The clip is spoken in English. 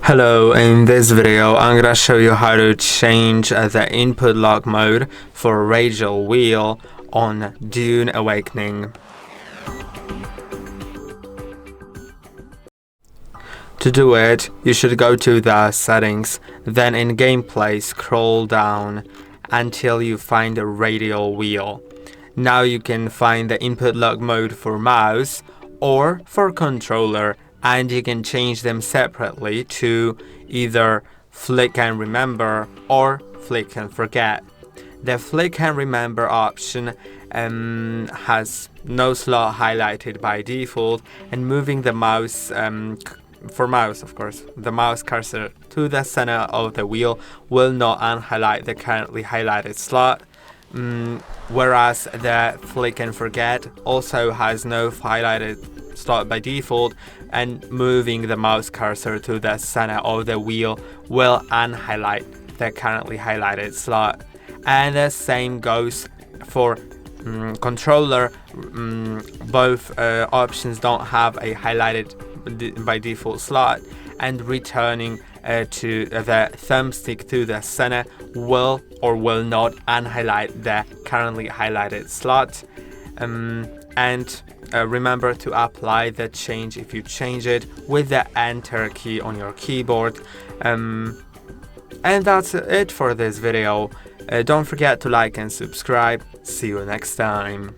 Hello, in this video I'm gonna show you how to change the input lock mode for Radial wheel on Dune Awakening. To do it, you should go to the settings, then in gameplay scroll down until you find the Radial wheel. Now you can find the input lock mode for mouse or for controller, and you can change them separately to either flick and remember or flick and forget. The flick and remember option has no slot highlighted by default, and moving the mouse for mouse, of course, the mouse cursor to the center of the wheel will not unhighlight the currently highlighted slot. Whereas the flick and forget also has no highlighted slot by default, and moving the mouse cursor to the center of the wheel will unhighlight the currently highlighted slot. And the same goes for controller. Both options don't have a highlighted by default slot, and returning to the thumbstick to the center will or will not unhighlight the currently highlighted slot. And remember to apply the change if you change it with the enter key on your keyboard. And that's it for this video. Don't forget to like and subscribe. See you next time.